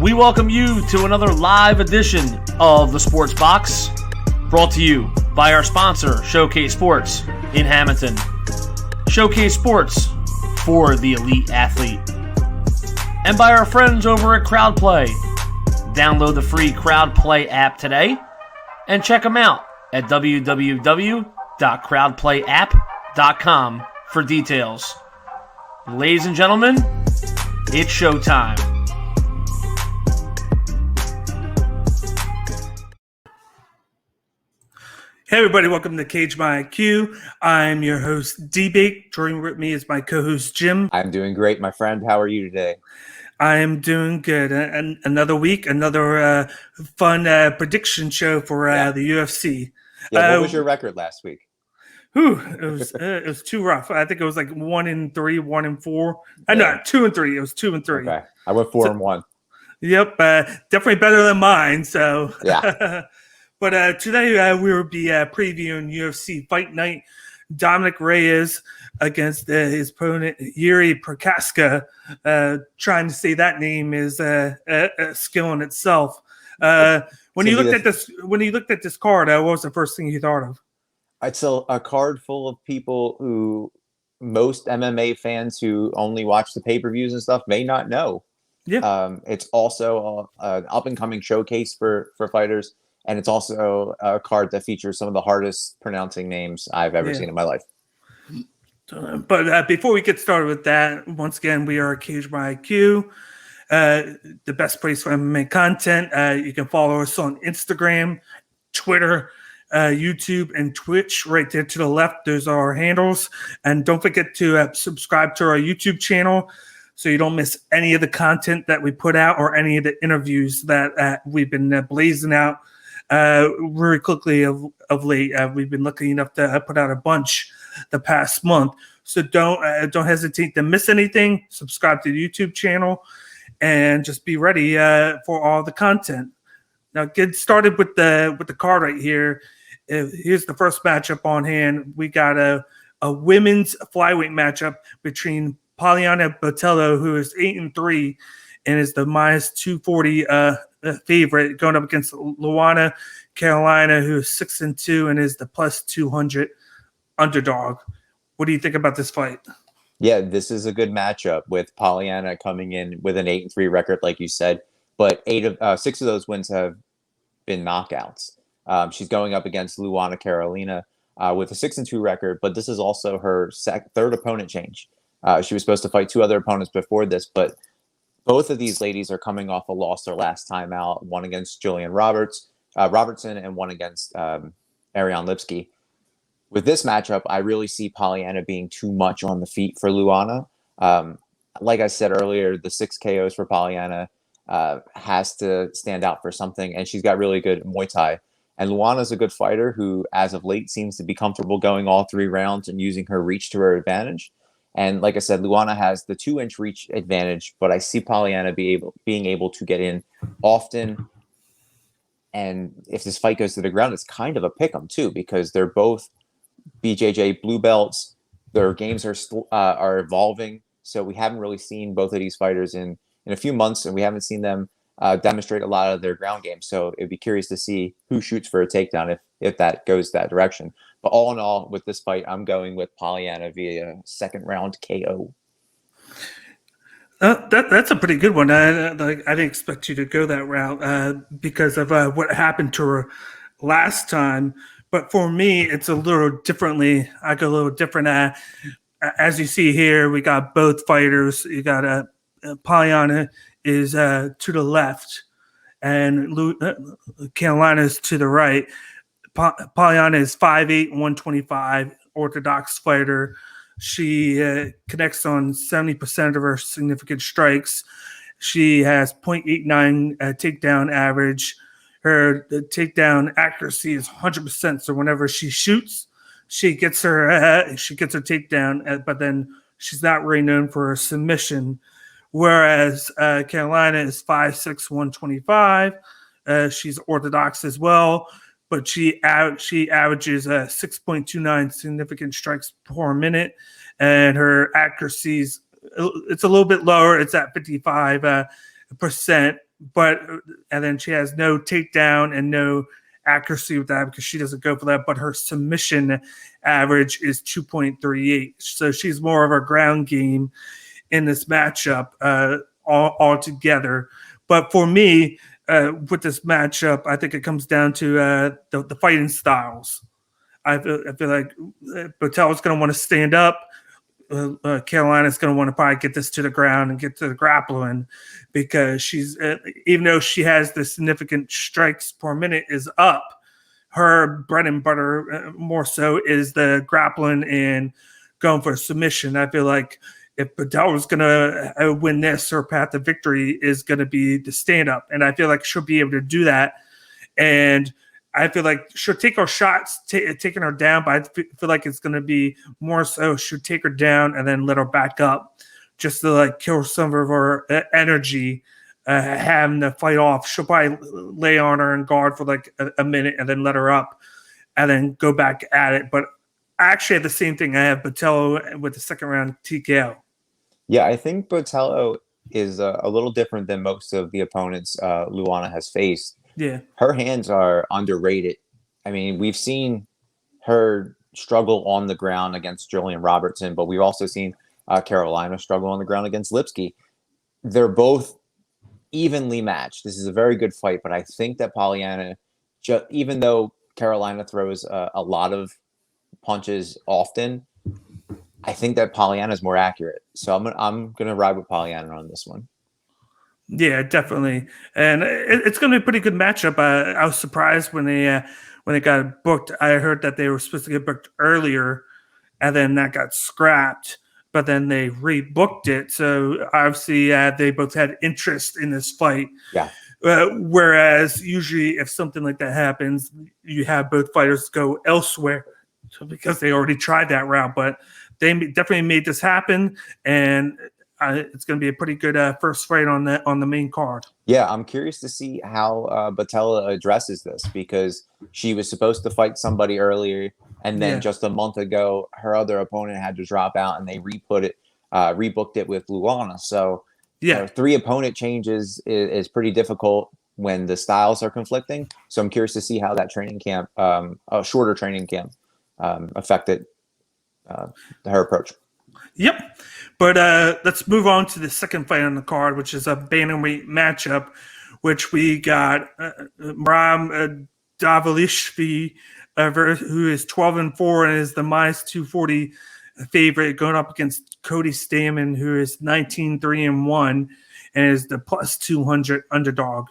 We welcome you to another live edition of the Sports Box, brought to you by our sponsor, Showcase Sports in Hamilton. Showcase Sports for the elite athlete. And by our friends over at CrowdPlay. Download the free CrowdPlay app today and check them out at www.crowdplayapp.com for details. Ladies and gentlemen, it's showtime. Hey everybody, welcome to Cage My IQ. I'm your host, D-Bake. Joining with me is my co-host, Jim. I'm doing great, my friend. How are you today? I am doing good. And another week, another fun prediction show for the UFC. Yeah, what was your record last week? It was too rough. I think it was like 1-3, 1-4. Yeah. No, 2-3. It was 2-3. Okay, I went 4-1. Yep, definitely better than mine. So yeah. But today we will be previewing UFC Fight Night. Dominick Reyes against his opponent Jiri Prochazka. Trying to say that name is a skill in itself. When you looked at this card, what was the first thing you thought of? It's a card full of people who most MMA fans who only watch the pay-per-views and stuff may not know. Yeah. It's also an up-and-coming showcase for fighters. And it's also a card that features some of the hardest pronouncing names I've ever seen in my life. But before we get started with that, once again, we are Cage My IQ, the best place for MMA content. You can follow us on Instagram, Twitter, YouTube, and Twitch. Right there to the left, those are our handles. And don't forget to subscribe to our YouTube channel so you don't miss any of the content that we put out or any of the interviews that we've been blazing out. Very quickly of late, we've been lucky enough to put out a bunch the past month. So don't hesitate to miss anything. Subscribe to the YouTube channel and just be ready for all the content. Now, get started with the card right here. Here's the first matchup on hand. We got a women's flyweight matchup between Poliana Botelho, who is 8-3 and is the minus 240 favorite, going up against Luana Carolina, who is 6-2 and is the plus 200 underdog. What do you think about this fight? Yeah, this is a good matchup with Poliana coming in with an 8-3 record, like you said, but 6 of those wins have been knockouts. She's going up against Luana Carolina with a 6-2 record, but this is also her third opponent change. She was supposed to fight 2 other opponents before this, but both of these ladies are coming off a loss their last time out, one against Jillian Robertson and one against Ariane Lipski. With this matchup, I really see Poliana being too much on the feet for Luana. Like I said earlier, the 6 KOs for Poliana has to stand out for something, and she's got really good Muay Thai. And Luana's a good fighter who, as of late, seems to be comfortable going all 3 rounds and using her reach to her advantage. And like I said, Luana has the 2-inch reach advantage, but I see Poliana being able to get in often. And if this fight goes to the ground, it's kind of a pick'em too, because they're both BJJ blue belts. Their games are evolving, so we haven't really seen both of these fighters in a few months, and we haven't seen them demonstrate a lot of their ground game. So it'd be curious to see who shoots for a takedown if that goes that direction. But all in all, with this fight, I'm going with Poliana via second round KO. That's a pretty good one. I didn't expect you to go that route because of what happened to her last time. But for me, it's a little differently. I go a little different. As you see here, we got both fighters. You got Poliana is to the left, and Carolina is to the right. Poliana is 5'8", 125, orthodox fighter. She connects on 70% of her significant strikes. She has 0.89 takedown average. Her takedown accuracy is 100%. So whenever she shoots, she gets her takedown, but then she's not really known for her submission. Whereas Carolina is 5'6", 125. She's orthodox as well, but she averages 6.29 significant strikes per minute, and her accuracy it's a little bit lower. It's at 55%, and then she has no takedown and no accuracy with that because she doesn't go for that. But her submission average is 2.38. So she's more of a ground game in this matchup altogether. But for me, with this matchup, I think it comes down to the fighting styles. I feel like Botelho's going to want to stand up. Carolina's going to want to probably get this to the ground and get to the grappling because she's even though she has the significant strikes per minute is up, her bread and butter more so is the grappling and going for a submission. I feel like if Botelho is going to win this, her path to victory is going to be the stand up, and I feel like she'll be able to do that. And I feel like she'll take her shots, taking her down, but I feel like it's going to be more so she'll take her down and then let her back up just to like kill some of her energy, having to fight off. She'll probably lay on her and guard for like a minute and then let her up and then go back at it. But I actually have the same thing. I have Botelho with the second round TKO. Yeah, I think Botelho is a little different than most of the opponents Luana has faced. Yeah. Her hands are underrated. I mean, we've seen her struggle on the ground against Julian Robertson, but we've also seen Carolina struggle on the ground against Lipsky. They're both evenly matched. This is a very good fight, but I think that Polyana, even though Carolina throws a lot of punches often, I think that Polyana is more accurate. So I'm gonna ride with Polyana on this one. Yeah, definitely, and it's going to be a pretty good matchup. I was surprised when they got booked. I heard that they were supposed to get booked earlier, and then that got scrapped. But then they rebooked it, so obviously they both had interest in this fight. Yeah. Whereas usually, if something like that happens, you have both fighters go elsewhere, so because they already tried that route. But they definitely made this happen, and it's going to be a pretty good first fight on the main card. Yeah, I'm curious to see how Botelho addresses this because she was supposed to fight somebody earlier, and then just a month ago, her other opponent had to drop out, and they rebooked it with Luana. So, yeah, 3 opponent changes is pretty difficult when the styles are conflicting. So I'm curious to see how that training camp, a shorter training camp, affected her approach. Yep. But let's move on to the second fight on the card, which is a bantamweight matchup, which we got Merab Dvalishvili, who is 12-4 and is the minus 240 favorite, going up against Cody Stamann, who is 19-3-1 and is the plus 200 underdog.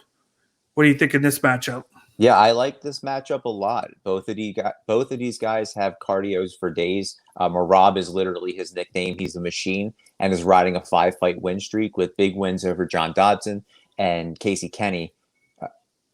What do you think of this matchup? Yeah, I like this matchup a lot. Both of these guys have cardios for days. Merab is literally his nickname. He's a machine and is riding a 5-fight win streak with big wins over John Dodson and Casey Kenny.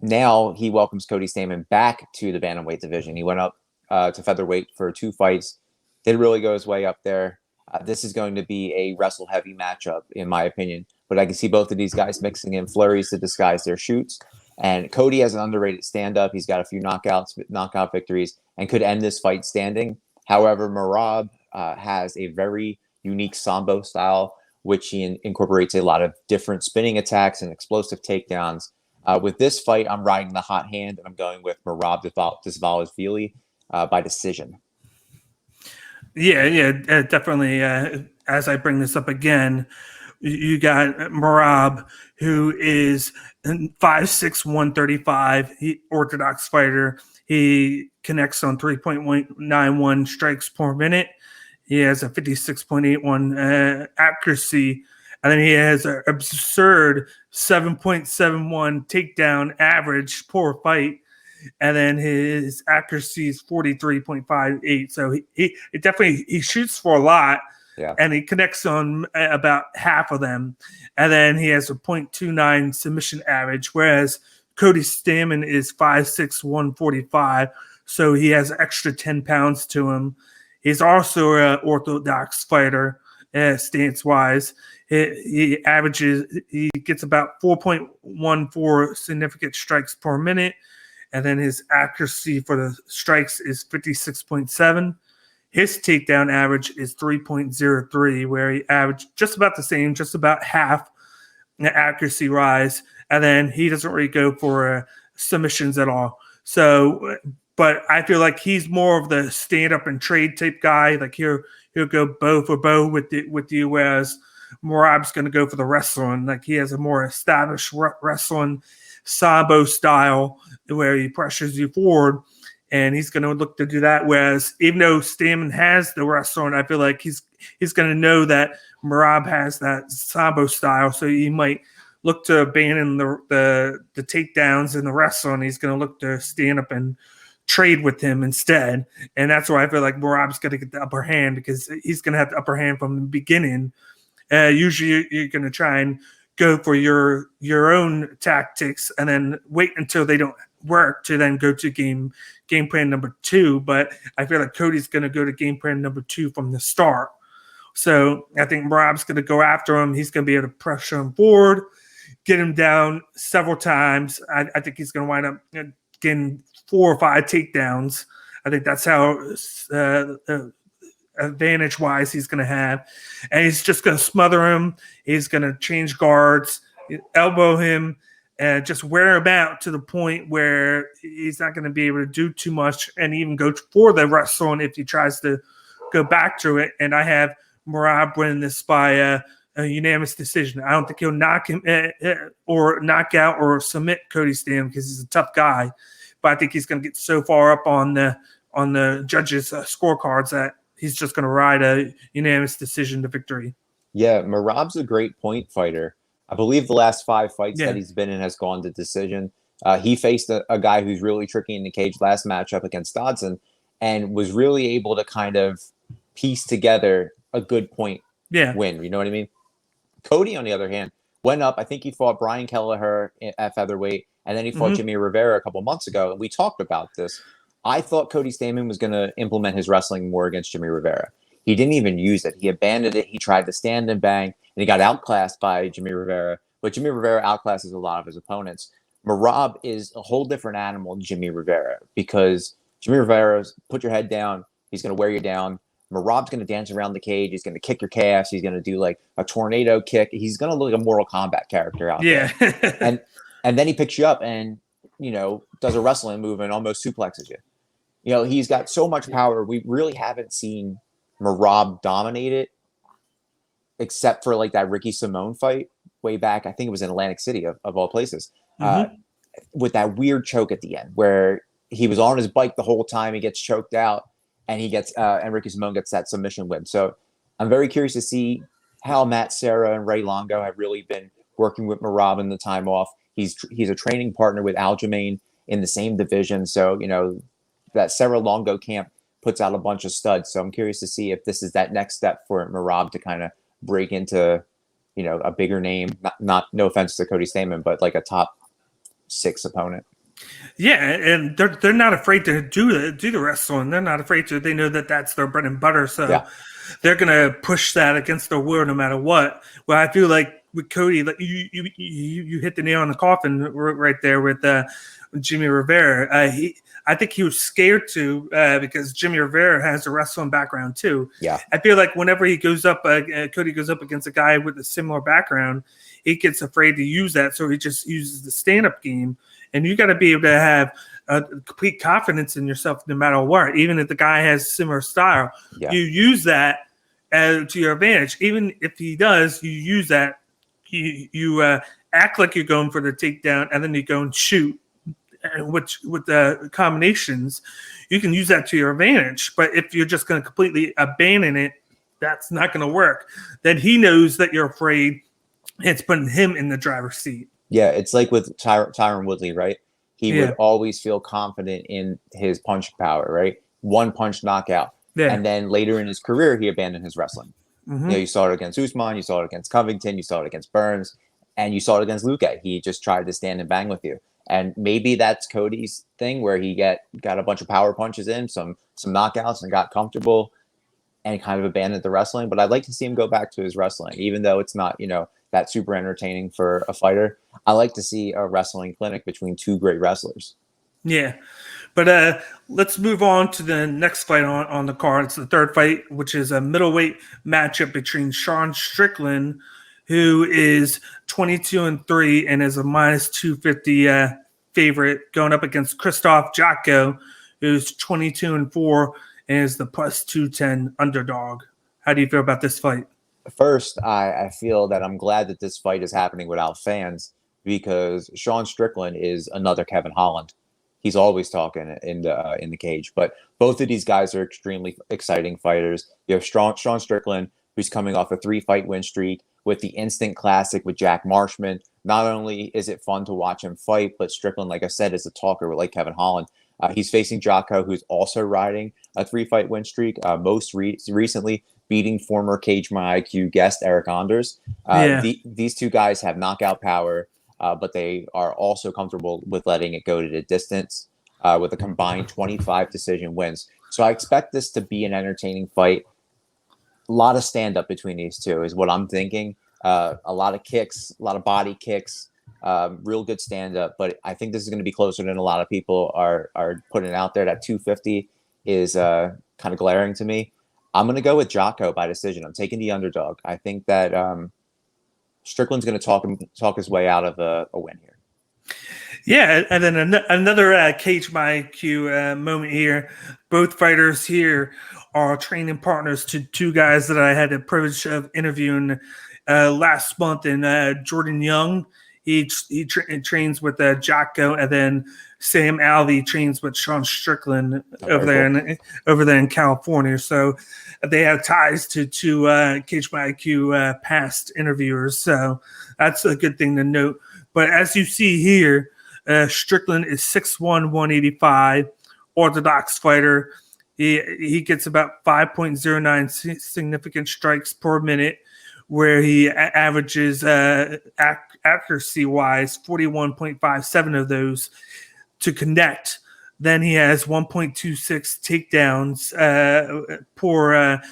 Now he welcomes Cody Stamann back to the bantamweight division. He went up to featherweight for 2 fights. Didn't really go his way up there. This is going to be a wrestle-heavy matchup, in my opinion. But I can see both of these guys mixing in flurries to disguise their shoots. And Cody has an underrated stand-up. He's got a few knockout victories, and could end this fight standing. However, Merab has a very unique sambo style, which he incorporates a lot of different spinning attacks and explosive takedowns. With this fight, I'm riding the hot hand, and I'm going with Merab Dvalishvili by decision. Yeah, definitely. As I bring this up again, you got Merab, who is 5'6", 135, orthodox fighter. He connects on 3.91 strikes per minute. He has a 56.81 accuracy, and then he has an absurd 7.71 takedown average per fight. And then his accuracy is 43.58. So he shoots for a lot. Yeah. And he connects on about half of them. And then he has a 0.29 submission average, whereas Cody Stamann is 5'6", 145. So he has extra 10 pounds to him. He's also an orthodox fighter, stance-wise. He gets about 4.14 significant strikes per minute. And then his accuracy for the strikes is 56.7. His takedown average is 3.03, where he averaged just about the same, just about half the accuracy rise. and then he doesn't really go for submissions at all. So, but I feel like he's more of the stand up and trade type guy. Like he'll go bow for bow with you, whereas Merab's going to go for the wrestling. Like he has a more established wrestling Sambo style where he pressures you forward, and he's going to look to do that. Whereas even though Stamann has the wrestling, I feel like he's going to know that Merab has that Sambo style, so he might look to abandon the takedowns and the wrestling. He's going to look to stand up and trade with him instead. And that's why I feel like Merab's going to get the upper hand, because he's going to have the upper hand from the beginning. Usually you're going to try and go for your own tactics and then wait until they don't work to then go to game plan number 2. But I feel like Cody's going to go to game plan number 2 from the start. So I think Merab's going to go after him. He's going to be able to pressure him forward, get him down several times. I think he's going to wind up getting 4 or 5 takedowns. I think that's how advantage-wise he's going to have. And he's just going to smother him. He's going to change guards, elbow him, and just wear him out to the point where he's not going to be able to do too much and even go for the wrestling if he tries to go back to it. And I have Merab winning this by a unanimous decision. I don't think he'll knock him or knock out or submit Cody Stamann, because he's a tough guy. But I think he's going to get so far up on the judges' scorecards that he's just going to ride a unanimous decision to victory. Yeah, Merab's a great point fighter. I believe the last 5 fights that he's been in has gone to decision. He faced a guy who's really tricky in the cage last matchup against Dodson, and was really able to kind of piece together a good point win. You know what I mean? Cody, on the other hand, went up. I think he fought Brian Kelleher at featherweight, and then he fought Jimmy Rivera a couple months ago, and we talked about this. I thought Cody Stamann was going to implement his wrestling more against Jimmy Rivera. He didn't even use it. He abandoned it. He tried to stand and bang, and he got outclassed by Jimmy Rivera. But Jimmy Rivera outclasses a lot of his opponents. Merab is a whole different animal than Jimmy Rivera, because Jimmy Rivera's put your head down. He's going to wear you down. Merab's going to dance around the cage. He's going to kick your calves. He's going to do like a tornado kick. He's going to look like a Mortal Kombat character out there. And then he picks you up and, does a wrestling move and almost suplexes you. He's got so much power. We really haven't seen Merab dominate it, except for like that Ricky Simone fight way back. I think it was in Atlantic City of all places, with that weird choke at the end where he was on his bike the whole time. He gets choked out, and he gets and Ricky Simone gets that submission win. So I'm very curious to see how Matt Serra and Ray Longo have really been working with Merab in the time off. He's a training partner with Aljamain in the same division. So, that Serra Longo camp puts out a bunch of studs. So I'm curious to see if this is that next step for Merab to kind of break into, a bigger name. Not no offense to Cody Stamann, but like a top 6 opponent. Yeah, and they're not afraid to do the wrestling. They're not afraid to. They know that that's their bread and butter. So they're gonna push that against their will no matter what. Well, I feel like with Cody, like you hit the nail on the coffin right there with Jimmy Rivera. I think he was scared to because Jimmy Rivera has a wrestling background too. Yeah, I feel like whenever he goes up, Cody goes up against a guy with a similar background, he gets afraid to use that, so he just uses the stand-up game. And you got to be able to have complete confidence in yourself no matter what. Even if the guy has similar style, you use that to your advantage. Even if he does, you use that. You act like you're going for the takedown, and then you go and shoot. Which with the combinations, you can use that to your advantage. But if you're just going to completely abandon it, that's not going to work. Then he knows that you're afraid. It's putting him in the driver's seat. Yeah, it's like with Tyron Woodley, right? He would always feel confident in his punch power, right? One punch knockout. Yeah. And then later in his career, he abandoned his wrestling. You saw it against Usman, you saw it against Covington, you saw it against Burns, and you saw it against Luque. He just tried to stand and bang with you. And maybe that's Cody's thing, where he got a bunch of power punches in, some knockouts, and got comfortable and kind of abandoned the wrestling. But I'd like to see him go back to his wrestling, even though it's not, that super entertaining for a fighter. I like to see a wrestling clinic between 2 great wrestlers. Yeah. But let's move on to the next fight on the card. It's the third fight, which is a middleweight matchup between Sean Strickland who is 22-3 and is a minus 250 favorite, going up against Krzysztof Jotko, who's 22-4 and is the plus 210 underdog. How do you feel about this fight? First, I feel that I'm glad that this fight is happening without fans, because Sean Strickland is another Kevin Holland. He's always talking in the cage. But both of these guys are extremely exciting fighters. You have Sean Strickland, who's coming off a 3-fight win streak with the instant classic with Jack Marshman. Not only is it fun to watch him fight, but Strickland, like I said, is a talker like Kevin Holland. He's facing Jotko, who's also riding a 3-fight win streak, most recently beating former Cage My IQ guest Eric Anders. These two guys have knockout power, but they are also comfortable with letting it go to the distance with a combined 25 decision wins. So I expect this to be an entertaining fight. A lot of stand-up between these two is what I'm thinking. A lot of kicks, a lot of body kicks, real good stand-up. But I think this is going to be closer than a lot of people are putting out there. That 250 is kind of glaring to me. I'm going to go with Jotko by decision. I'm taking the underdog. I think that Strickland's going to talk his way out of a win here. Yeah, and then another Cage My IQ moment here. Both fighters here are training partners to two guys that I had the privilege of interviewing last month. And Jordan Young, he trains with Jotko, and then Sam Alvey trains with Sean Strickland over there in California. So they have ties to Cage My IQ past interviewers. So that's a good thing to note. But as you see here, Strickland is 6'1", 185, orthodox fighter. He gets about 5.09 significant strikes per minute, where he averages accuracy-wise 41.57 of those to connect. Then he has 1.26 takedowns per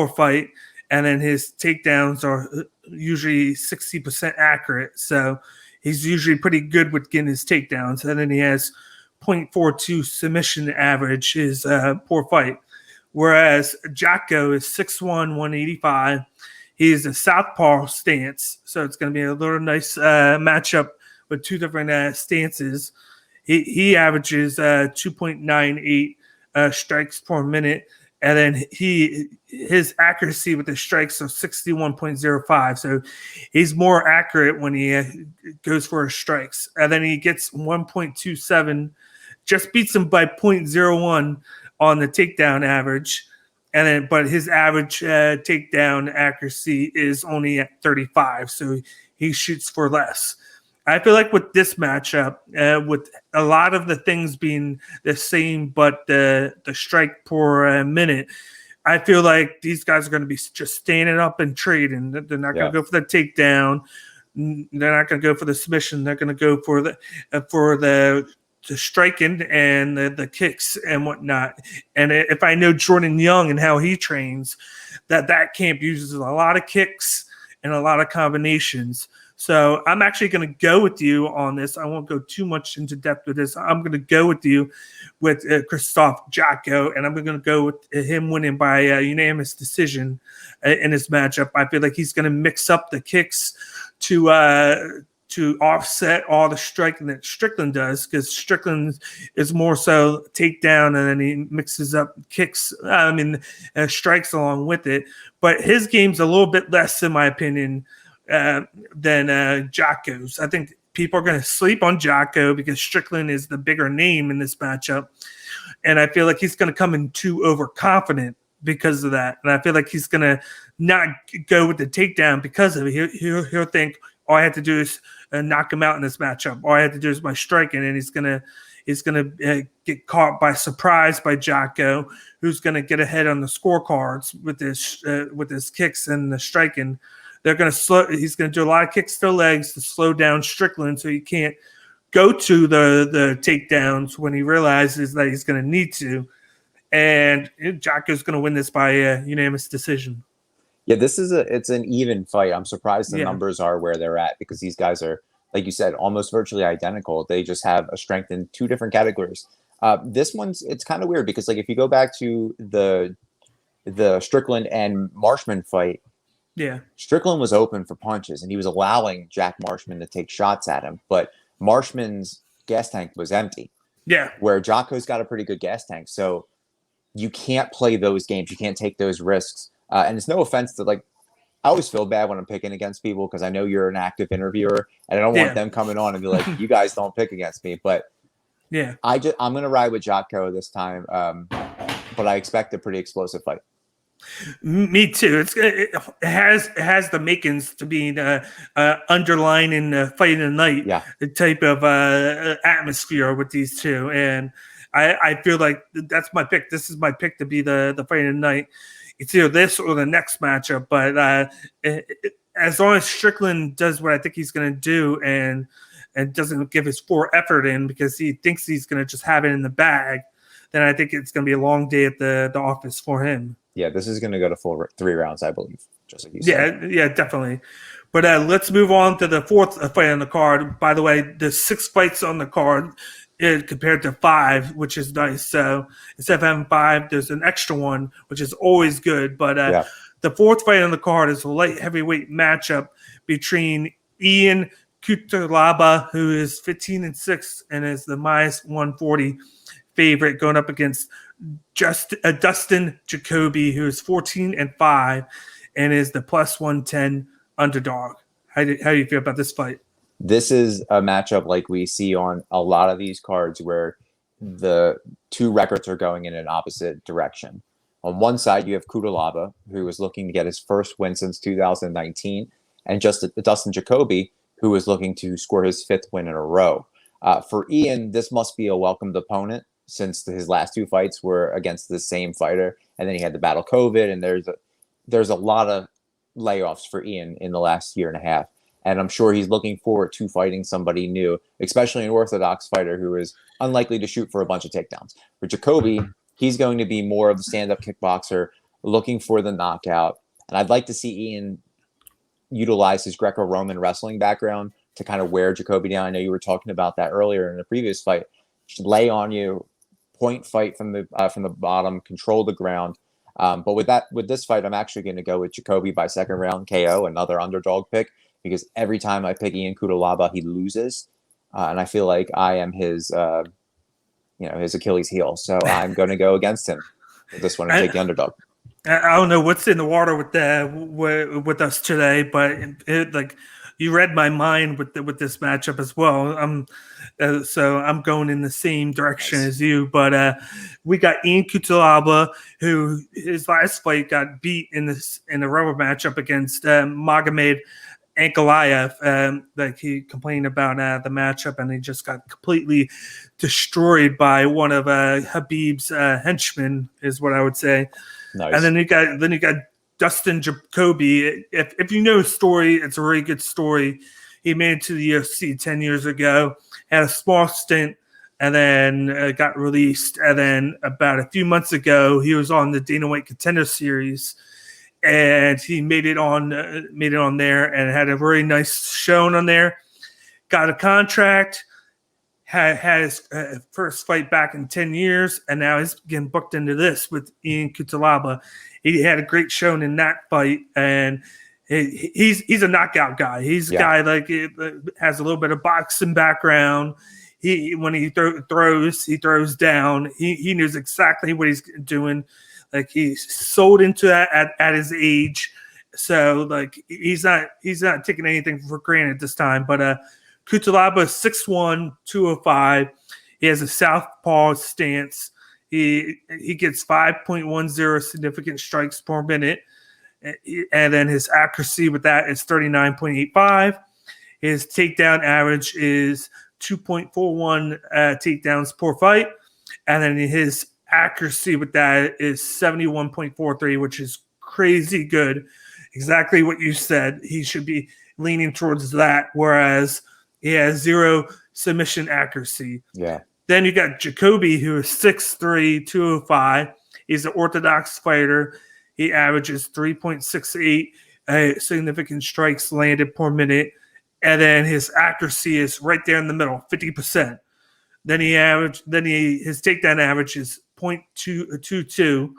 fight, and then his takedowns are usually 60% accurate. So he's usually pretty good with getting his takedowns. And then he has 0.42 submission average is per fight. Whereas Jotko is 6'1", 185. He is a southpaw stance, so it's going to be a little nice matchup with two different stances. He averages 2.98 strikes per minute, and then his accuracy with the strikes are 61.05. So he's more accurate when he goes for his strikes. And then he gets 1.27, just beats him by 0.01 on the takedown average. And then, but his average takedown accuracy is only at 35, so he shoots for less. I feel like with this matchup, with a lot of the things being the same, but the strike per minute, I feel like these guys are going to be just standing up and trading. They're not going to go for the takedown. They're not going to go for the submission. They're going to go for the striking and the kicks and whatnot. And if I know Jordan Young and how he trains, that camp uses a lot of kicks and a lot of combinations. So I'm actually going to go with you on this. I won't go too much into depth with this. I'm going to go with you with Krzysztof Jotko, and I'm going to go with him winning by unanimous decision in this matchup. I feel like he's going to mix up the kicks to offset all the striking that Strickland does, because Strickland is more so takedown, and then he mixes up kicks, strikes along with it. But his game's a little bit less, in my opinion, than Jotko's. I think people are going to sleep on Jotko because Strickland is the bigger name in this matchup. And I feel like he's going to come in too overconfident because of that. And I feel like he's going to not go with the takedown because of it. He'll think, all I have to do is knock him out in this matchup. All I have to do is my striking, and he's gonna get caught by surprise by Jotko, who's gonna get ahead on the scorecards with his kicks and the striking. He's gonna do a lot of kicks to the legs to slow down Strickland, so he can't go to the takedowns when he realizes that he's gonna need to. And Jotko's gonna win this by unanimous decision. Yeah, it's an even fight. I'm surprised the numbers are where they're at, because these guys are, like you said, almost virtually identical. They just have a strength in two different categories. This it's kind of weird because, like, if you go back to the Strickland and Marshman fight, Yeah. Strickland was open for punches, and he was allowing Jack Marshman to take shots at him, but Marshman's gas tank was empty. Yeah. Where Jocko's got a pretty good gas tank, so you can't play those games. You can't take those risks. And it's no offense to like, I always feel bad when I'm picking against people because I know you're an active interviewer, and I don't want them coming on and be like, "You guys don't pick against me." But yeah, I'm gonna ride with Jocko this time, but I expect a pretty explosive fight. Me too. It has the makings to be the underlining fight of the night type of atmosphere with these two, and I feel like that's my pick. This is my pick to be the fight of the night. It's either this or the next matchup, but as long as Strickland does what I think he's going to do and doesn't give his full effort in because he thinks he's going to just have it in the bag, then I think it's going to be a long day at the office for him. Yeah, this is going to go to full 3 rounds, I believe, just like you said. Yeah, definitely. But let's move on to the fourth fight on the card. By the way, there's 6 fights on the card compared to 5, which is nice. So instead of having 5, there's an extra one, which is always good. But the fourth fight on the card is a light heavyweight matchup between Ian Cutelaba, who is 15-6 and is the minus 140 favorite, going up against Dustin Jacoby, who is 14-5 and is the plus 110 underdog. How do you feel about this fight? This is a matchup like we see on a lot of these cards where the 2 records are going in an opposite direction. On one side, you have Cutelaba, who is looking to get his first win since 2019, and Dustin Jacoby, who is looking to score his 5th win in a row. For Ian, this must be a welcomed opponent since his last 2 fights were against the same fighter, and then he had to battle COVID, and there's a lot of layoffs for Ian in the last year and a half. And I'm sure he's looking forward to fighting somebody new, especially an orthodox fighter who is unlikely to shoot for a bunch of takedowns. For Jacoby, he's going to be more of the stand-up kickboxer, looking for the knockout. And I'd like to see Ian utilize his Greco-Roman wrestling background to kind of wear Jacoby down. I know you were talking about that earlier in the previous fight. Just lay on you, point fight from the bottom, control the ground. But with this fight, I'm actually going to go with Jacoby by 2nd round KO, another underdog pick, because every time I pick Ian Cutelaba, he loses, and I feel like I am his Achilles heel. So I'm going to go against him with this one and take the underdog. I don't know what's in the water with us today, but you read my mind with this matchup as well. So I'm going in the same direction as you. But we got Ian Cutelaba, who his last fight got beat in the rubber matchup against Magomed Ankalaev. Like he complained about the matchup, and he just got completely destroyed by one of Habib's henchmen, is what I would say. Nice. And then you got Dustin Jacoby. If you know his story, it's a really good story. He made it to the UFC 10 years ago, had a small stint, and then got released. And then about a few months ago, he was on the Dana White Contender Series, and he made it on there and had a very nice showing on there. Got a contract. Had his first fight back in 10 years, and now he's getting booked into this with Ian Cutelaba. He had a great showing in that fight, and he's a knockout guy. He's a guy has a little bit of boxing background. When he throws down. He knows exactly what he's doing. Like he's sold into that at his age, so like he's not taking anything for granted this time. But Cutelaba is 6'1", 205. He has a southpaw stance. He gets 5.10 significant strikes per minute, and then his accuracy with that is 39.85. His takedown average is 2.41 takedowns per fight, and then his accuracy with that is 71.43, which is crazy good. Exactly what you said. He should be leaning towards that, whereas he has 0 submission accuracy. Yeah. Then you got Jacoby, who is 6'3", 205. He's an orthodox fighter. He averages 3.68 significant strikes landed per minute. And then his accuracy is right there in the middle, 50%. Then his takedown average is 0.22.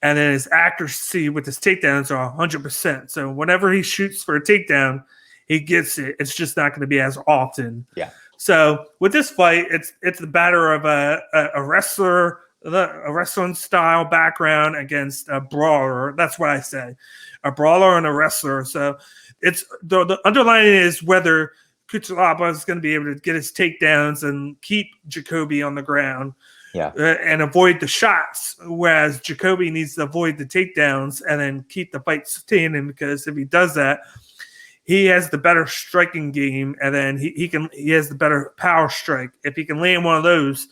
and then his accuracy with his takedowns are 100%. So whenever he shoots for a takedown, he gets it. It's just not going to be as often. Yeah. So with this fight, it's the batter of a wrestler, a wrestling style background against a brawler. That's what I say, a brawler and a wrestler. So it's the underlying is whether Cutelaba is going to be able to get his takedowns and keep Jacoby on the ground. Yeah. And avoid the shots, whereas Jacoby needs to avoid the takedowns and then keep the fight standing, because if he does that, he has the better striking game, and then he has the better power strike. If he can land one of those,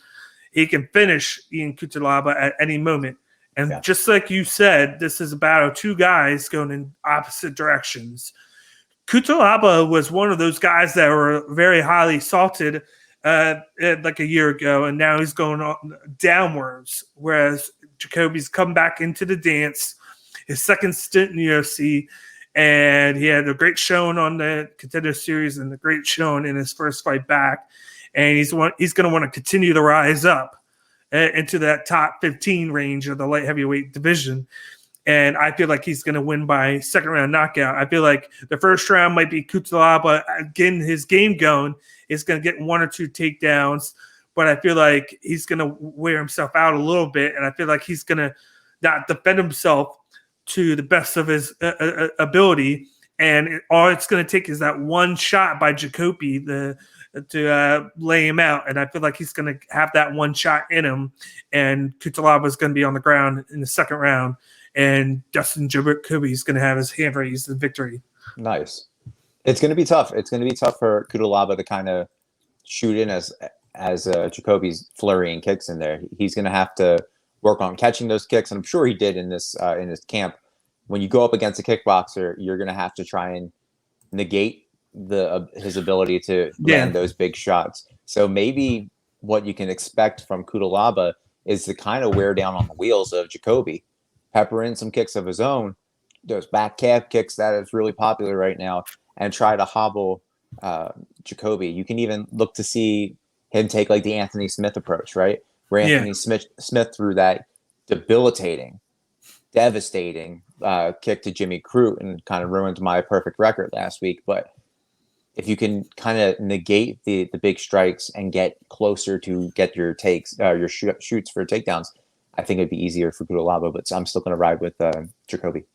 he can finish Ian Cutelaba at any moment. And just like you said, this is a battle of two guys going in opposite directions. Cutelaba was one of those guys that were very highly salted like a year ago, and now he's going on downwards, whereas Jacoby's come back into the dance, his second stint in the UFC, and he had a great showing on the Contender Series and a great showing in his first fight back, and he's going to want to continue to rise up into that top 15 range of the light heavyweight division. And I feel like he's going to win by second round knockout. I feel like the first round might be Cutelaba getting his game going. He's going to get one or two takedowns, but I feel like he's going to wear himself out a little bit. And I feel like he's going to not defend himself to the best of his ability. And all it's going to take is that one shot by Jacoby to lay him out. And I feel like he's going to have that one shot in him. And Cutelaba is going to be on the ground in the second round. And Dustin Jacoby is going to have his hand raised in victory. Nice. It's going to be tough. It's going to be tough for Cutelaba to kind of shoot in as Jacoby's flurrying kicks in there. He's going to have to work on catching those kicks, and I'm sure he did in this camp. When you go up against a kickboxer, you're going to have to try and negate his ability to land those big shots. So maybe what you can expect from Cutelaba is to kind of wear down on the wheels of Jacoby. Pepper in some kicks of his own, those back calf kicks that is really popular right now, and try to hobble Jacoby. You can even look to see him take like the Anthony Smith approach, right? Where Anthony Smith threw that devastating kick to Jimmy Crute and kind of ruined my perfect record last week. But if you can kind of negate the big strikes and get closer to get your takes, your shoots for takedowns, I think it'd be easier for Cutelaba, but I'm still going to ride with Jacoby.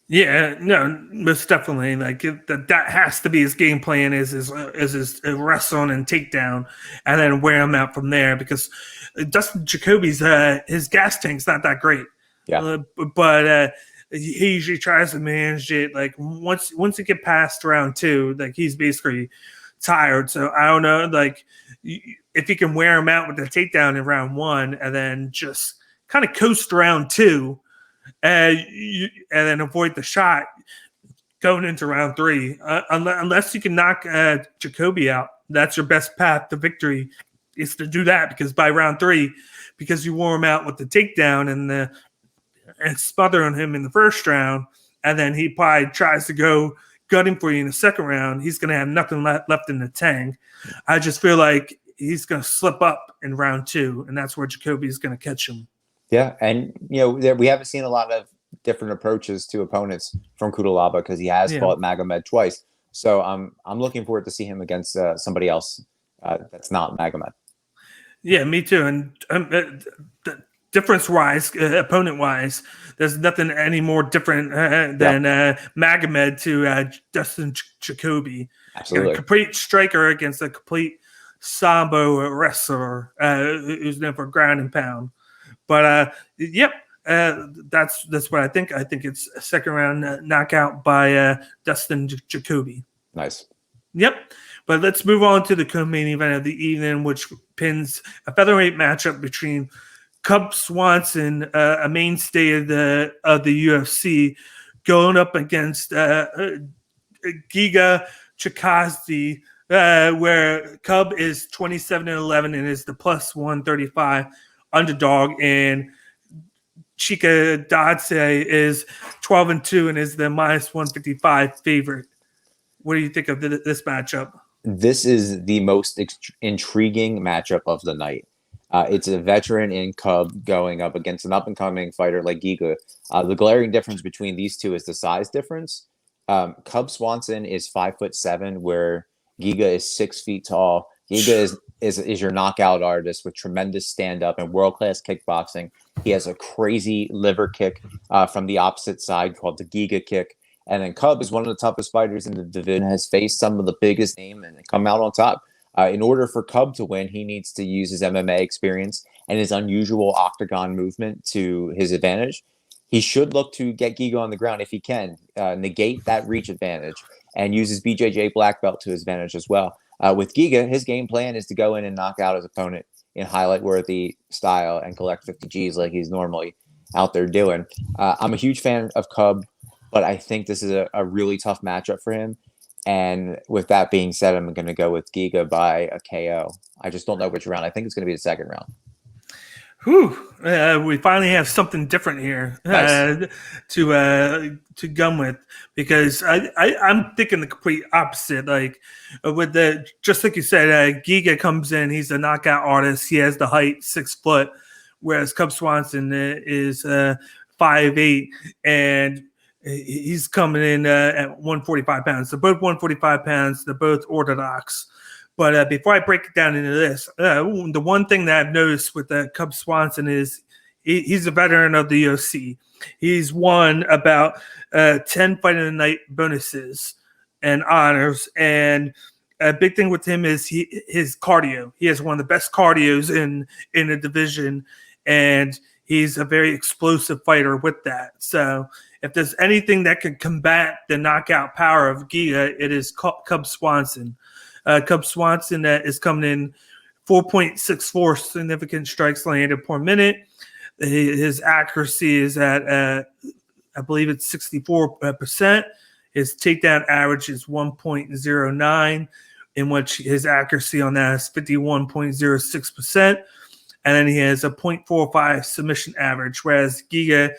Yeah, no, most definitely. Like that has to be his game plan is his wrestling and takedown, and then wear him out from there. Because Dustin Jacoby's his gas tank's not that great. Yeah, but he usually tries to manage it. Like once you get past round two, like he's basically tired. So I don't know, like if you can wear him out with the takedown in round one, and then just kind of coast round two. And then avoid the shot going into round three. Unless you can knock Jacoby out, that's your best path to victory, is to do that. Because by round three, because you wore him out with the takedown and smothering him in the first round, and then he probably tries to go gutting for you in the second round, he's going to have nothing left in the tank. I just feel like he's going to slip up in round two, and that's where Jacoby is going to catch him. Yeah, and we haven't seen a lot of different approaches to opponents from Cutelaba because he has fought Magomed twice. So I'm looking forward to see him against somebody else that's not Magomed. Yeah, me too. And difference-wise, opponent-wise, there's nothing any more different than Magomed to Dustin Jacoby. Absolutely, a complete striker against a complete sambo wrestler who's known for ground and pound. But that's what I think. I think it's a second round knockout by Dustin Jacoby. Nice. Yep. But let's move on to the co-main event of the evening, which pins a featherweight matchup between Cub Swanson, a mainstay of the UFC, going up against Giga Chikadze, where Cub is 27-11 and is the plus 135 underdog, and Chikadze is 12-2 and is the minus 155 favorite. What do you think of this matchup? This is the most intriguing matchup of the night. It's a veteran in Cub going up against an up-and-coming fighter like Giga. The glaring difference between these two is the size difference. Cub Swanson is 5'7", where Giga is 6 feet tall. Giga is your knockout artist with tremendous stand-up and world-class kickboxing. He has a crazy liver kick from the opposite side called the Giga kick. And then Cub is one of the toughest fighters in the division, has faced some of the biggest names and come out on top. In order for Cub to win, he needs to use his MMA experience and his unusual octagon movement to his advantage. He should look to get Giga on the ground if he can, negate that reach advantage, and use his BJJ black belt to his advantage as well. With Giga, his game plan is to go in and knock out his opponent in highlight-worthy style and collect 50 Gs like he's normally out there doing. I'm a huge fan of Cub, but I think this is a really tough matchup for him. And with that being said, I'm going to go with Giga by a KO. I just don't know which round. I think it's going to be the second round. We finally have something different here to gun with, because I'm thinking the complete opposite. Like just like you said, Giga comes in, he's a knockout artist. He has the height, 6 foot, whereas Cub Swanson is 5'8", and he's coming in at 145 pounds. They're both 145 pounds. They're both orthodox. But before I break it down into this, the one thing that I've noticed with Cub Swanson is he's a veteran of the UFC. He's won about 10 Fight of the Night bonuses and honors. And a big thing with him is his cardio. He has one of the best cardios in the division, and he's a very explosive fighter with that. So if there's anything that can combat the knockout power of Giga, it is Cub Swanson. Cub Swanson is coming in 4.64 significant strikes landed per minute. His accuracy is at, I believe it's 64%. His takedown average is 1.09, in which his accuracy on that is 51.06%. And then he has a 0.45 submission average, whereas Giga,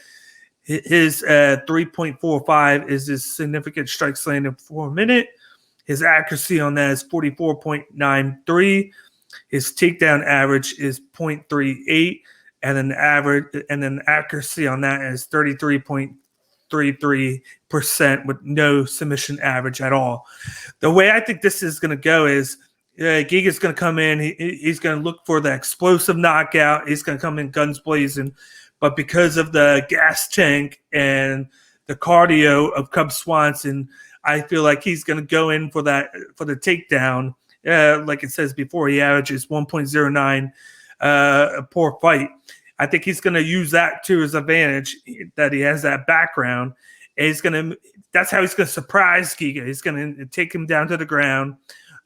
his 3.45 is his significant strikes landed per minute. His accuracy on that is 44.93. His takedown average is 0.38, and then accuracy on that is 33.33% with no submission average at all. The way I think this is going to go is Giga's going to come in. He's going to look for the explosive knockout. He's going to come in guns blazing. But because of the gas tank and the cardio of Cub Swanson, I feel like he's going to go in for the takedown. Like it says before, he averages 1.09 per fight. I think he's going to use that to his advantage, that he has that background. And that's how he's going to surprise Giga. He's going to take him down to the ground,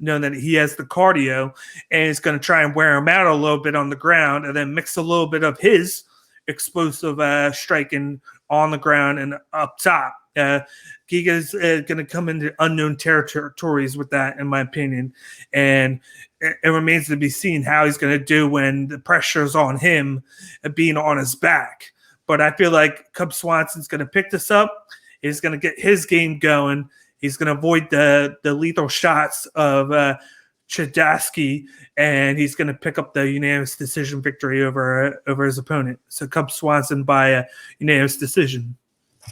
knowing that he has the cardio, and he's going to try and wear him out a little bit on the ground, and then mix a little bit of his explosive striking on the ground and up top. Giga's going to come into unknown territories with that, in my opinion. And it remains to be seen how he's going to do when the pressure's on him being on his back. But I feel like Cub Swanson's going to pick this up. He's going to get his game going. He's going to avoid the lethal shots of Chadaski, and he's going to pick up the unanimous decision victory over his opponent. So Cub Swanson by a unanimous decision.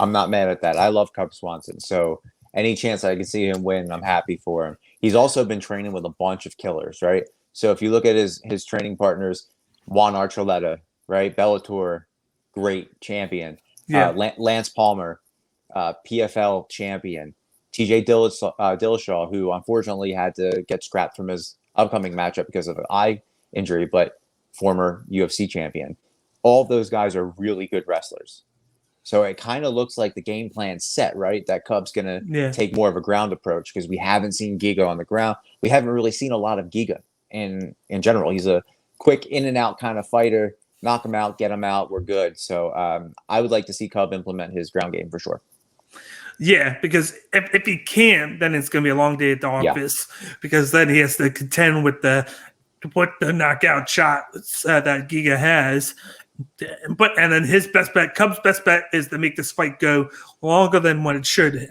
I'm not mad at that. I love Cub Swanson. So any chance I can see him win, I'm happy for him. He's also been training with a bunch of killers, right? So if you look at his training partners, Juan Archuleta, right? Bellator, great champion. Yeah. Lance Palmer, PFL champion. TJ Dillashaw, who unfortunately had to get scrapped from his upcoming matchup because of an eye injury, but former UFC champion. All of those guys are really good wrestlers. So it kind of looks like the game plan's set, right? That Cub's going to take more of a ground approach, because we haven't seen Giga on the ground. We haven't really seen a lot of Giga in general. He's a quick in and out kind of fighter. Knock him out, get him out, we're good. So I would like to see Cub implement his ground game for sure. Yeah, because if he can't, then it's going to be a long day at the office, because then he has to contend with the knockout shots that Giga has. And then his best bet, Cub's best bet, is to make this fight go longer than what it should.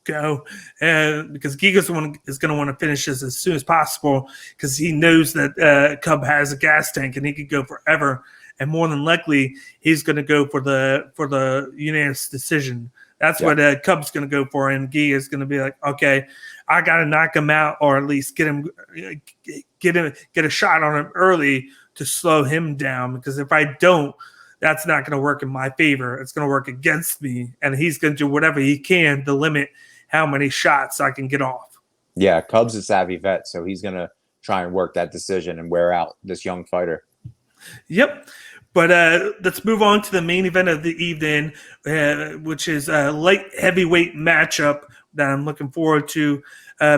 go, because Giga's the one is going to want to finish this as soon as possible because he knows that Cub has a gas tank and he could go forever. And more than likely, he's going to go for the unanimous decision. That's what Cub's going to go for, and Giga is going to be like, okay, I got to knock him out, or at least get a shot on him early to slow him down. Because if I don't, that's not going to work in my favor. It's going to work against me, and he's going to do whatever he can to limit how many shots I can get off. Yeah, Cub's a savvy vet, so he's going to try and work that decision and wear out this young fighter. Yep. But let's move on to the main event of the evening, which is a light heavyweight matchup that I'm looking forward to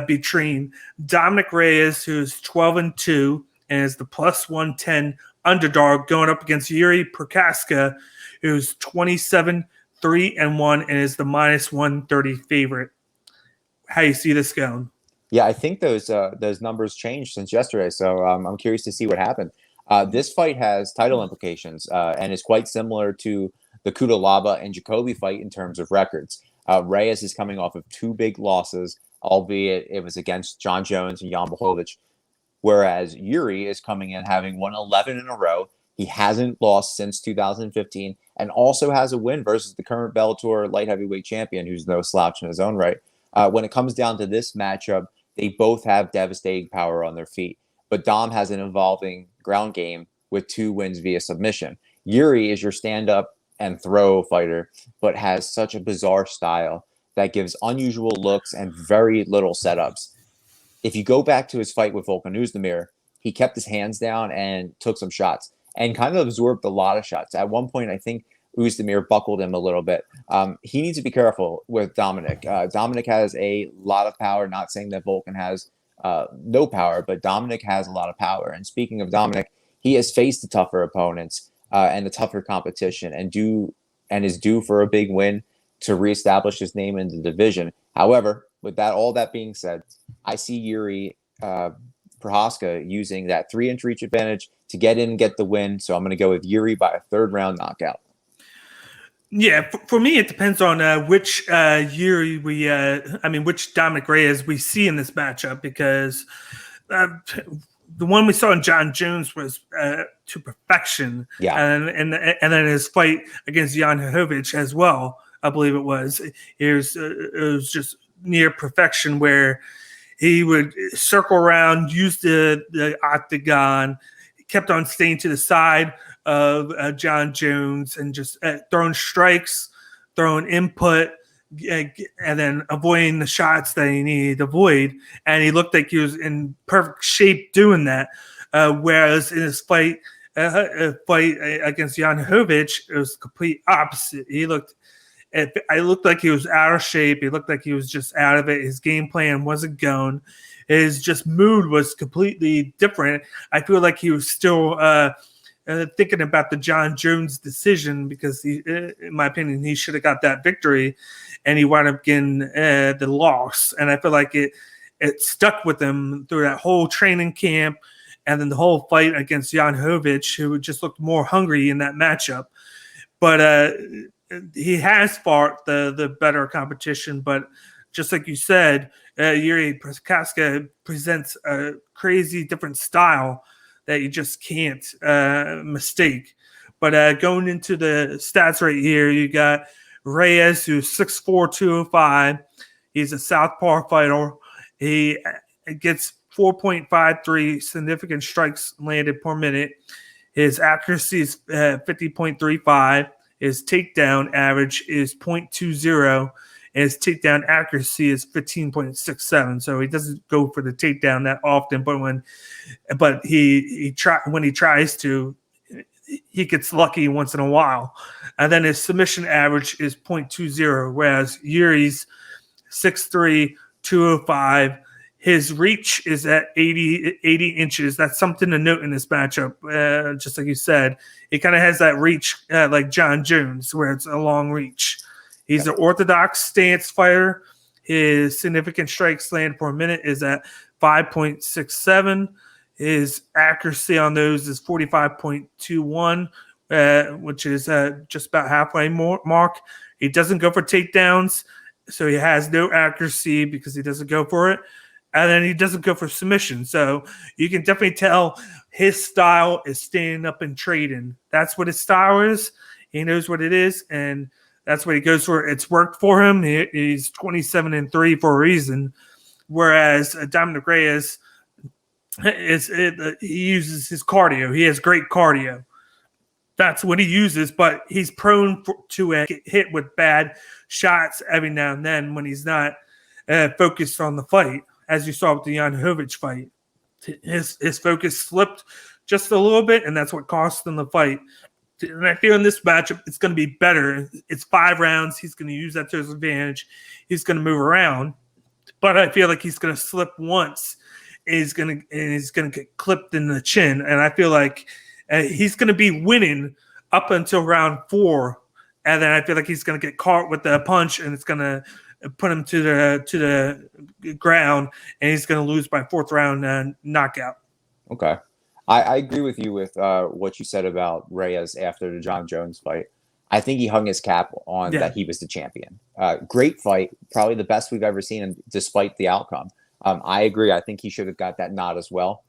between Dominick Reyes, who's 12-2 and is the plus 110 underdog, going up against Jiri Prochazka, who's 27-3-1 and is the minus 130 favorite. How do you see this going? Yeah, I think those numbers changed since yesterday, so I'm curious to see what happened. This fight has title implications and is quite similar to the Kudalaba and Jacoby fight in terms of records. Reyes is coming off of 2 big losses, albeit it was against John Jones and Jan Blachowicz, whereas Jiri is coming in having won 11 in a row. He hasn't lost since 2015 and also has a win versus the current Bellator light heavyweight champion, who's no slouch in his own right. When it comes down to this matchup, they both have devastating power on their feet. But Dom has an evolving ground game with 2 wins via submission. Jiri is your stand-up and throw fighter, but has such a bizarre style that gives unusual looks and very little setups. If you go back to his fight with Volkan Oezdemir, he kept his hands down and took some shots and kind of absorbed a lot of shots. At one point, I think Oezdemir buckled him a little bit. He needs to be careful with Dominick. Dominick has a lot of power, not saying that Volkan has no power, but Dominick has a lot of power. And speaking of Dominick, he has faced the tougher opponents and the tougher competition and is due for a big win to reestablish his name in the division. However, with all that being said, I see Jiri Prochazka using that 3-inch reach advantage to get in and get the win. So I'm going to go with Jiri by a 3rd round knockout. Yeah, for me, it depends on which which Dominick Reyes we see in this matchup, because the one we saw in John Jones was to perfection. Yeah, and then his fight against Jan Blachowicz as well, I believe it was. It was just near perfection, where he would circle around, use the octagon, kept on staying to the side of John Jones and just throwing strikes, throwing input, and then avoiding the shots that he needed to avoid. And he looked like he was in perfect shape doing that. Whereas in his fight against Jan Blachowicz, it was the complete opposite. I looked like he was out of shape. He looked like he was just out of it. His game plan wasn't going. His just mood was completely different. I feel like he was still thinking about the John Jones decision, because in my opinion, he should have got that victory, and he wound up getting the loss. And I feel like it stuck with him through that whole training camp, and then the whole fight against Jan Blachowicz, who just looked more hungry in that matchup. But he has fought the better competition. But just like you said, Jiri Prochazka presents a crazy different style that you just can't mistake. But going into the stats right here, you got Reyes, who's 6'4", 205. He's a southpaw fighter. He gets 4.53 significant strikes landed per minute. His accuracy is 50.35. His takedown average is 0.20. And his takedown accuracy is 15.67. So he doesn't go for the takedown that often, but when he tries to, he gets lucky once in a while. And then his submission average is 0.20, whereas Jiri's 6'3", 205. His reach is at 80 inches. That's something to note in this matchup. Just like you said, it kind of has that reach like John Jones, where it's a long reach. He's an orthodox stance fighter. His significant strikes land per minute is at 5.67. His accuracy on those is 45.21, which is just about halfway mark. He doesn't go for takedowns, So he has no accuracy because he doesn't go for it. And then he doesn't go for submission. So you can definitely tell his style is standing up and trading. That's what his style is. He knows what it is, and that's what he goes for. It's worked for him. He's 27-3 for a reason. Whereas Dominick Reyes, he uses his cardio. He has great cardio. That's what he uses, but he's prone to get hit with bad shots every now and then when he's not focused on the fight, as you saw with the Janovic fight. His focus slipped just a little bit, and that's what cost him the fight. And I feel in this matchup, it's going to be better. It's 5 rounds. He's going to use that to his advantage. He's going to move around, but I feel like he's going to slip once. He's going to get clipped in the chin, and I feel like he's going to be winning up until round 4, and then I feel like he's going to get caught with the punch, and it's going to put him to the ground, and he's going to lose by 4th round knockout. Okay. I agree with you with what you said about Reyes after the John Jones fight. I think he hung his cap on that he was the champion. Great fight, probably the best we've ever seen him, despite the outcome. I agree. I think he should have got that nod as well.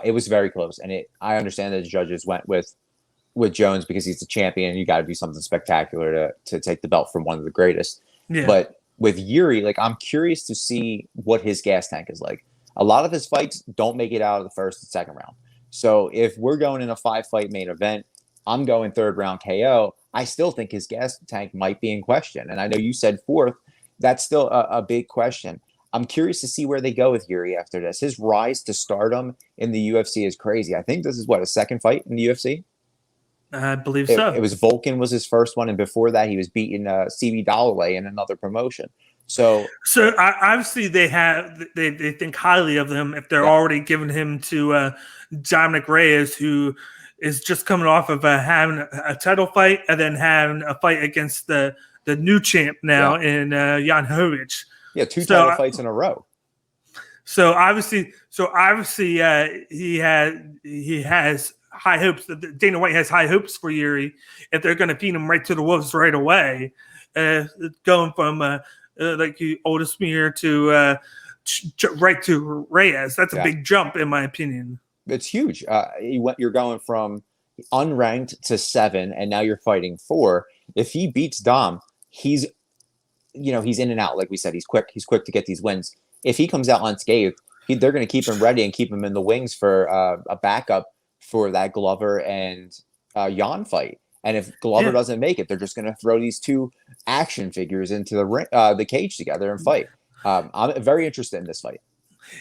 It was very close, and I understand that the judges went with Jones because he's the champion, and you got to do something spectacular to take the belt from one of the greatest. Yeah. But with Jiri, like, I'm curious to see what his gas tank is like. A lot of his fights don't make it out of the 1st and 2nd round. So if we're going in a 5-fight main event, I'm going 3rd round KO. I still think his gas tank might be in question. And I know you said 4th. That's still a big question. I'm curious to see where they go with Jiri after this. His rise to stardom in the UFC is crazy. I think this is, a 2nd fight in the UFC? I believe so. It was Volkan was his first one, and before that he was beating CB Dalloway in another promotion. So obviously they think highly of him if they're already giving him to Dominick Reyes, who is just coming off of having a title fight and then having a fight against the new champ now in Janovic. Yeah, 2 title fights in a row. So obviously, he has high hopes. Dana White has high hopes for Jiri if they're going to feed him right to the wolves right away, going from like Otis Smear to right to Reyes. That's a big jump, in my opinion. It's huge. You're going from unranked to 7, and now you're fighting 4. If he beats Dom, he's in and out. Like we said, he's quick. He's quick to get these wins. If he comes out unscathed, they're going to keep him ready and keep him in the wings for a backup for that Glover and Jan fight. And if Glover doesn't make it, they're just going to throw these 2 action figures into the cage together and fight. I'm very interested in this fight.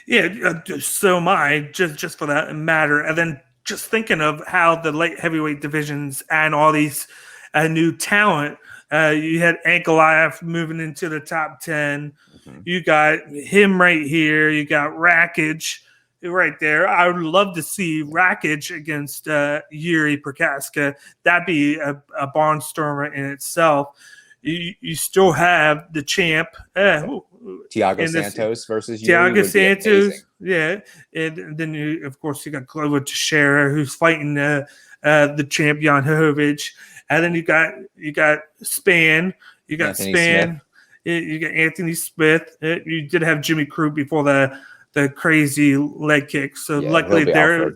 Yeah, so am I, just for that matter. And then just thinking of how the light heavyweight divisions and all these new talent, you had Ankalaev moving into the top 10. Mm-hmm. You got him right here. You got Rakic right there. I would love to see Rakic against Jiri Prochazka. That'd be a barnstormer in itself. You still have the champ. Thiago Santos versus Thiago Santos. Yeah. And then, of course, you got Glover Teixeira, who's fighting the champ, Janovic. And then you got Span. You got Anthony Span. Smith. You got Anthony Smith. You did have Jimmy Crute before the crazy leg kick. So likely they're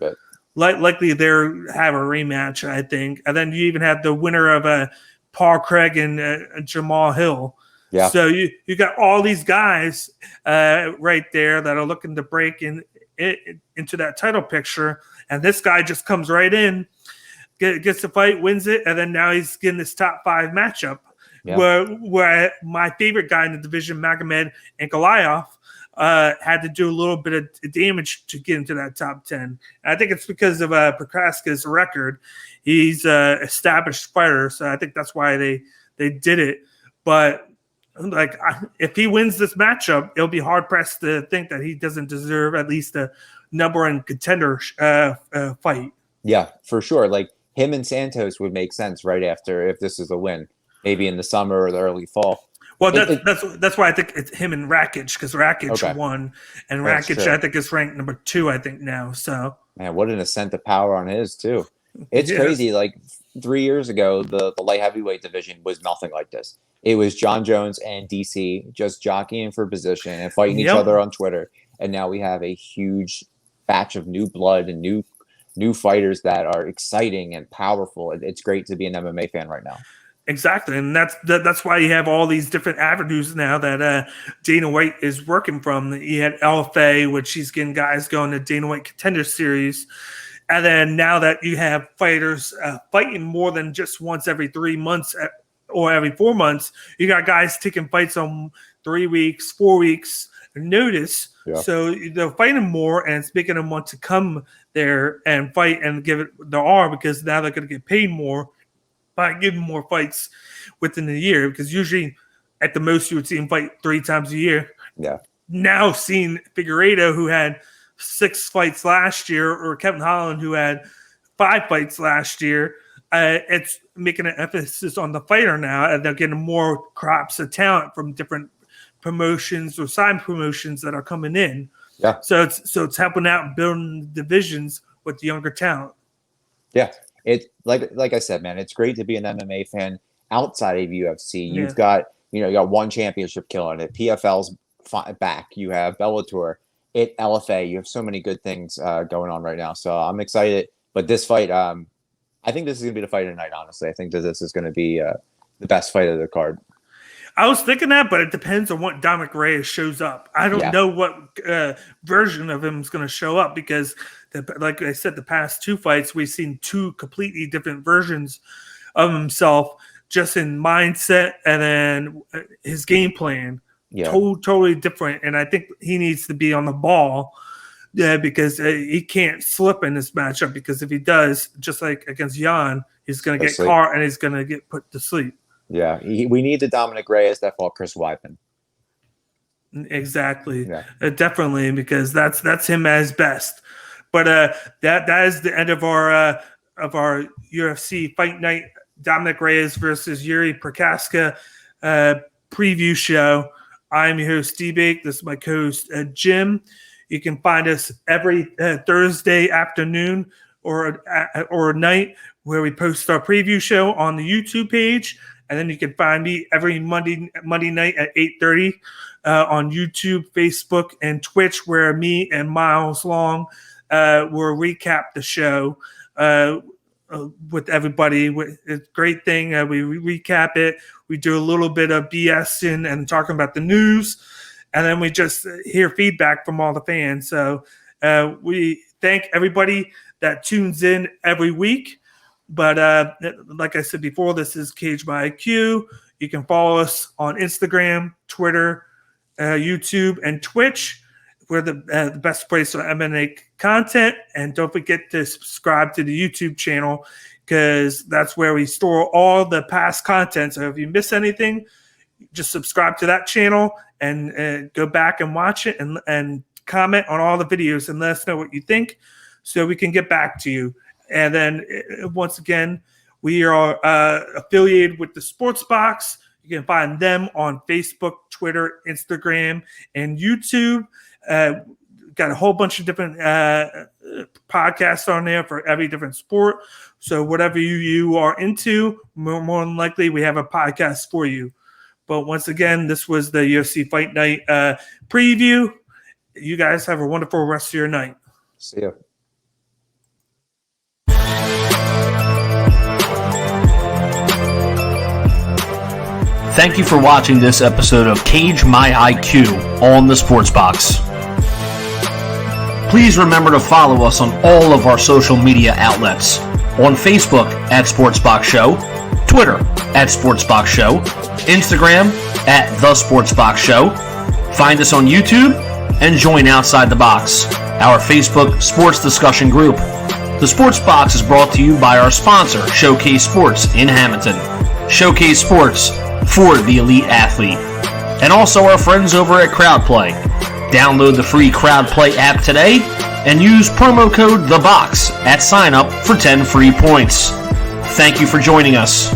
have a rematch, I think. And then you even have the winner of Paul Craig and Jamal Hill. Yeah. So you got all these guys right there that are looking to break into that title picture, and this guy just comes right in, gets the fight, wins it, and then now he's getting this top 5 matchup. Yeah. Where my favorite guy in the division, Magomed Ankalaev, had to do a little bit of damage to get into that top 10. And I think it's because of Prochazka's record. He's an established fighter, so I think that's why they did it. But if he wins this matchup, it'll be hard pressed to think that he doesn't deserve at least a number 1 contender fight. Yeah, for sure. Like him and Santos would make sense right after if this is a win, maybe in the summer or the early fall. Well, that's why I think it's him and Rakic, because Rakic won, and Rakic I think is ranked number 2. I think now. So man, what an ascent of power on his too. It's crazy. Like 3 years ago, the light heavyweight division was nothing like this. It was John Jones and DC just jockeying for position and fighting each other on Twitter. And now we have a huge batch of new blood and new fighters that are exciting and powerful. It's great to be an MMA fan right now. Exactly, and that's why you have all these different avenues now that Dana White is working from. You had LFA, which he's getting guys going to Dana White Contender Series, and then now that you have fighters fighting more than just once every 3 months or every 4 months, you got guys taking fights on 3 weeks, 4 weeks notice. Yeah. So they're fighting more, and it's making them want to come there and fight and give it their all, because now they're going to get paid more by giving more fights within the year, because usually at the most you would see him fight 3 times a year. Yeah. Now seeing Figueiredo, who had 6 fights last year, or Kevin Holland, who had 5 fights last year, it's making an emphasis on the fighter now, and they're getting more crops of talent from different promotions or side promotions that are coming in. Yeah. So it's helping out and building divisions with the younger talent. Yeah. It's like I said, man, it's great to be an MMA fan outside of UFC. You've got, you got one championship killing it. PFL's back. You have Bellator, LFA. You have so many good things going on right now. So I'm excited. But this fight, I think this is going to be the fight of the night, honestly. I think that this is going to be the best fight of the card. I was thinking that, but it depends on what Dominick Reyes shows up. I don't know what version of him is going to show up, because, like I said, the past 2 fights, we've seen 2 completely different versions of himself, just in mindset and then his game plan. Yeah. Totally different. And I think he needs to be on the ball, because he can't slip in this matchup, because if he does, just like against Jan, he's going to get caught and he's going to get put to sleep. Yeah, we need the Dominick Reyes that fought Chris Weidman. Exactly, definitely, because that's him at his best. But that is the end of our UFC Fight Night, Dominick Reyes versus Jiri Prochazka preview show. I'm your host, D-Bake. This is my co-host, Jim. You can find us every Thursday afternoon or night, where we post our preview show on the YouTube page. And then you can find me every Monday night at 8:30 on YouTube, Facebook, and Twitch, where me and Miles Long will recap the show with everybody. It's a great thing. We recap it. We do a little bit of BSing and talking about the news. And then we just hear feedback from all the fans. So we thank everybody that tunes in every week. But like I said before, this is Cage by IQ. You can follow us on Instagram, Twitter, YouTube, and Twitch. We're the best place for MMA content. And don't forget to subscribe to the YouTube channel, because that's where we store all the past content. So if you miss anything, just subscribe to that channel and go back and watch it and comment on all the videos and let us know what you think, so we can get back to you. And then, once again, we are affiliated with the Sports Box. You can find them on Facebook, Twitter, Instagram, and YouTube. Got a whole bunch of different podcasts on there for every different sport. So whatever you are into, more than likely, we have a podcast for you. But once again, this was the UFC Fight Night preview. You guys have a wonderful rest of your night. See ya. Thank you for watching this episode of Cage My IQ on the Sports Box. Please remember to follow us on all of our social media outlets. On Facebook at Sportsbox Show, Twitter at Sportsbox Show, Instagram at The Sportsbox Show. Find us on YouTube and join Outside the Box, our Facebook sports discussion group. The Sports Box is brought to you by our sponsor, Showcase Sports in Hamilton. Showcase Sports for the elite athlete. And also our friends over at CrowdPlay. Download the free CrowdPlay app today and use promo code THEBOX at sign up for 10 free points. Thank you for joining us.